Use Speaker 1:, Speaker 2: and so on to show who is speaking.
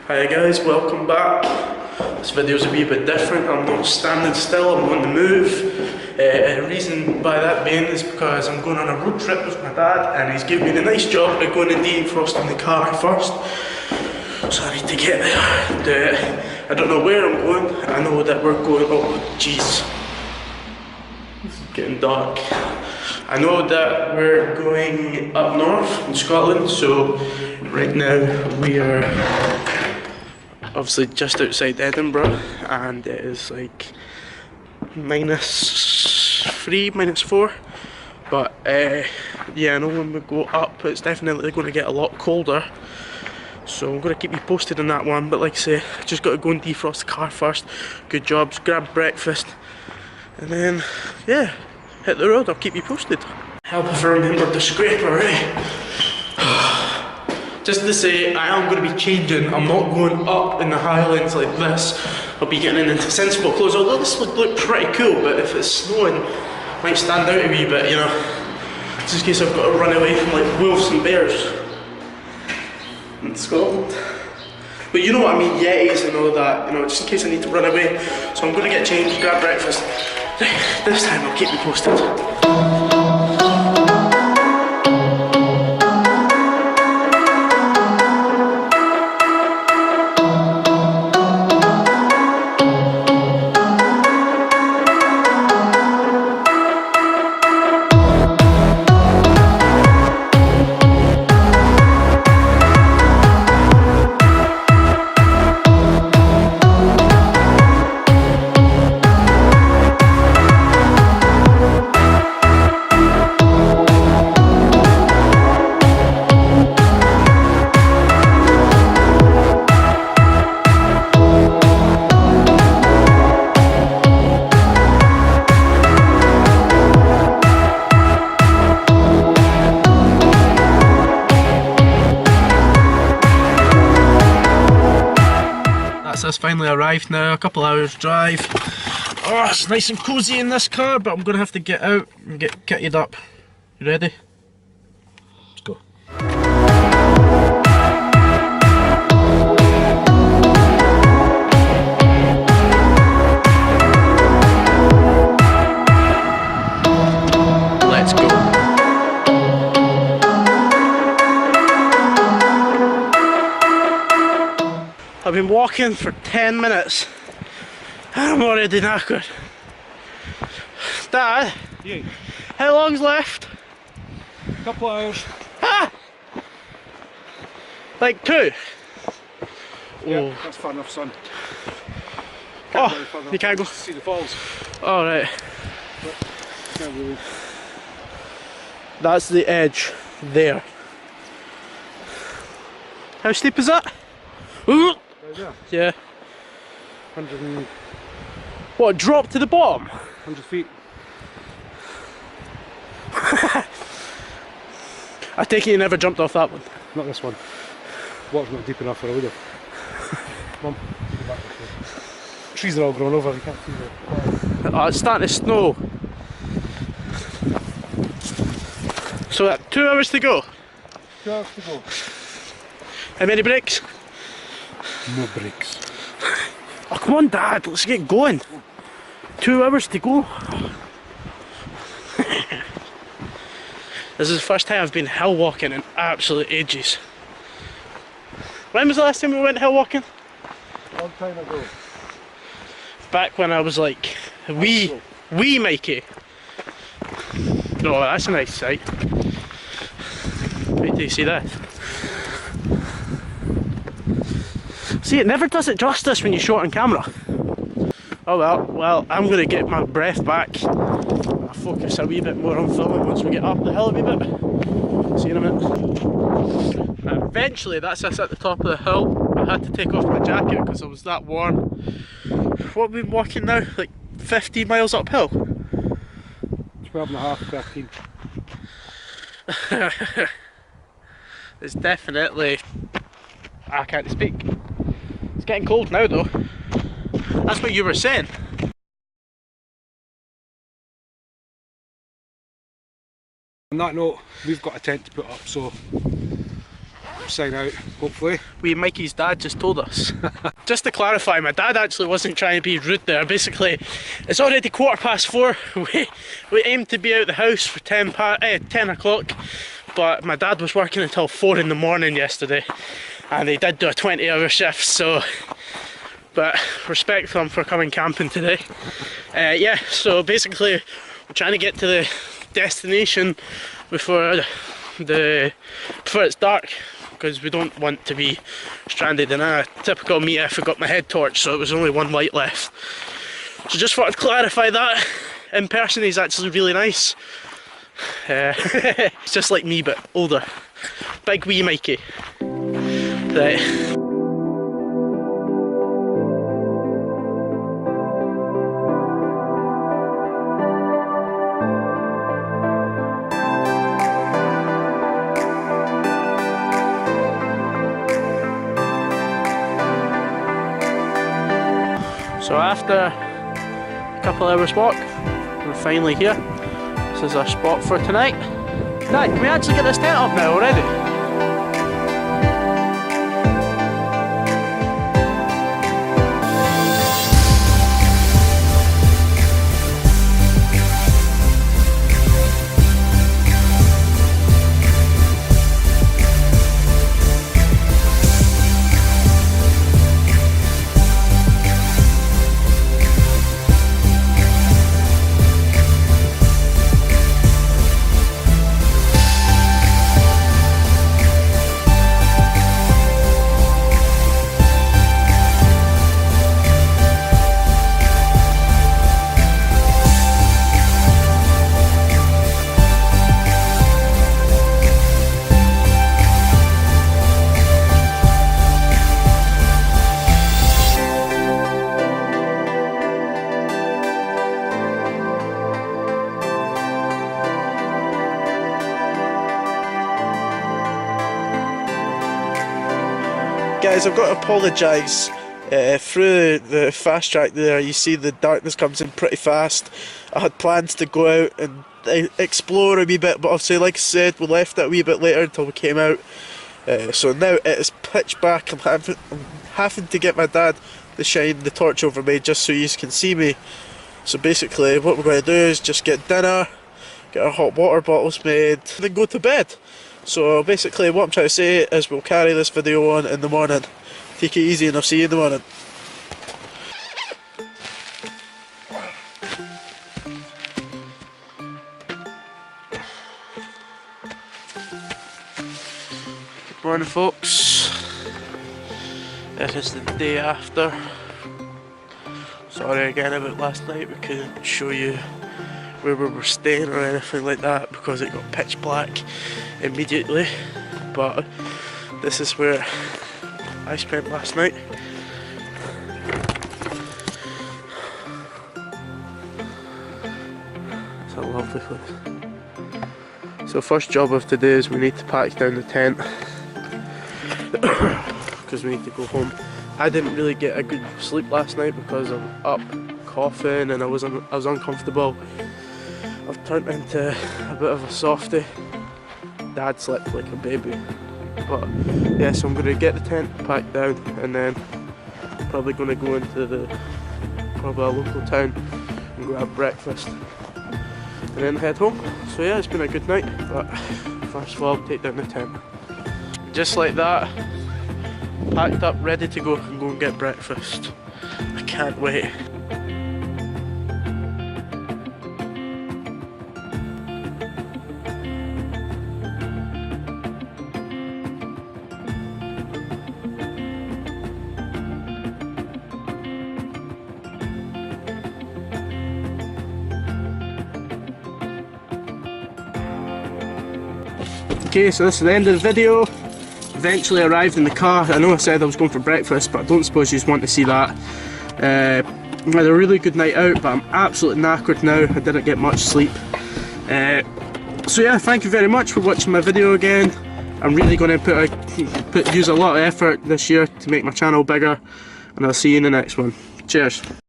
Speaker 1: Hi guys, welcome back. This video's a wee bit different. I'm not standing still, I'm on the move. The reason by that being is because I'm going on a road trip with my dad and he's given me the nice job of going and defrosting the car first. So I need to get there, do it. I don't know where I'm going. I know that we're going, oh jeez. It's getting dark. I know that we're going up north in Scotland, so right now we are obviously just outside Edinburgh and it is like -3, -4, but yeah, I know when we go up it's definitely going to get a lot colder, so I'm going to keep you posted on that one. But like I say, just got to go and defrost the car first. Good jobs, grab breakfast and then yeah, hit the road. I'll keep you posted. Help if I remember the scraper, eh? Just to say, I am going to be changing. I'm not going up in the Highlands like this. I'll be getting into sensible clothes, although this would look pretty cool, but if it's snowing, it might stand out a wee bit, you know. Just in case I've got to run away from like wolves and bears in Scotland. But you know what I mean, yetis and all that, you know, just in case I need to run away. So I'm going to get changed, grab breakfast. This time I'll keep you posted. That's finally arrived now, a couple hours drive. Oh, it's nice and cosy in this car, but I'm going to have to get out and get kitted up. You ready? Let's go. Let's go. I've been walking for 10 minutes and I'm already knackered. Dad,
Speaker 2: Yeah.
Speaker 1: how long's left?
Speaker 2: A couple of hours.
Speaker 1: Ah! Like 2?
Speaker 2: Yeah,
Speaker 1: Oh.
Speaker 2: that's far enough, son.
Speaker 1: Oh, you can't go.
Speaker 2: See the falls.
Speaker 1: Alright.
Speaker 2: Can't really.
Speaker 1: That's the edge there. How steep is that? Ooh.
Speaker 2: Right there.
Speaker 1: Yeah.
Speaker 2: 100
Speaker 1: What, drop to the bottom?
Speaker 2: feet.
Speaker 1: I take it you never jumped off that one.
Speaker 2: Not this one. Water's not deep enough, or I would have. Come on, take it back this way. Trees are all grown over, you can't see them.
Speaker 1: Oh, it's starting to snow. So 2 hours to go.
Speaker 2: 2 hours to go.
Speaker 1: How many breaks?
Speaker 2: No breaks.
Speaker 1: Oh, come on, Dad, let's get going. 2 hours to go. This is the first time I've been hill walking in absolute ages. When was the last time we went hill walking?
Speaker 2: Long time ago.
Speaker 1: Back when I was like wee Mikey. Oh, that's a nice sight. Wait till you see that. See, it never does it justice when you show it on camera. Oh well, I'm going to get my breath back. I'll focus a wee bit more on filming once we get up the hill a wee bit. See you in a minute. Eventually, that's us at the top of the hill. I had to take off my jacket because I was that warm. What have we been walking now? Like 15 miles uphill?
Speaker 2: 12 and a half, 13.
Speaker 1: It's definitely... I can't speak. It's getting cold now though. That's what you were saying.
Speaker 2: On that note, we've got a tent to put up, so sign out, hopefully.
Speaker 1: Mikey's dad just told us. Just to clarify, my dad actually wasn't trying to be rude there. Basically, it's already 4:15. We aimed to be out the house for 10 o'clock, but my dad was working until 4 in the morning yesterday, and he did do a 20-hour shift, so... But respect to him for coming camping today. Yeah, so basically we're trying to get to the destination before it's dark, because we don't want to be stranded. In a typical me, I forgot my head torch, so it was only one light left. So just thought I'd clarify that. In person he's actually really nice. It's just like me but older. Big wee Mikey. Right. So after a couple hours walk, we're finally here. This is our spot for tonight. Dad, can we actually get this tent up now already? Guys, I've got to apologise. Through the fast track there, you see the darkness comes in pretty fast. I had plans to go out and explore a wee bit, but obviously, like I said, we left it a wee bit later until we came out. So now it is pitch black. I'm having to get my dad to shine the torch over me just so you can see me. So basically, what we're going to do is just get dinner, get our hot water bottles made, and then go to bed. So basically what I'm trying to say is we'll carry this video on in the morning. Take it easy and I'll see you in the morning. Good morning folks. This is the day after. Sorry again about last night, we couldn't show you where we were staying or anything like that because it got pitch black immediately, but this is where I spent last night. It's a lovely place. So first job of today is we need to pack down the tent because we need to go home. I didn't really get a good sleep last night because I'm up coughing and I was uncomfortable. I've turned into a bit of a softie. Dad slept like a baby. But yeah, so I'm going to get the tent packed down and then probably going to go into a local town and grab breakfast and then head home. So yeah, it's been a good night, but first of all take down the tent. Just like that, packed up, ready to go and go and get breakfast. I can't wait. Okay, so this is the end of the video. Eventually arrived in the car. I know I said I was going for breakfast, but I don't suppose you just want to see that. I had a really good night out, but I'm absolutely knackered now. I didn't get much sleep. So yeah, thank you very much for watching my video again. I'm really going to use a lot of effort this year to make my channel bigger, and I'll see you in the next one. Cheers.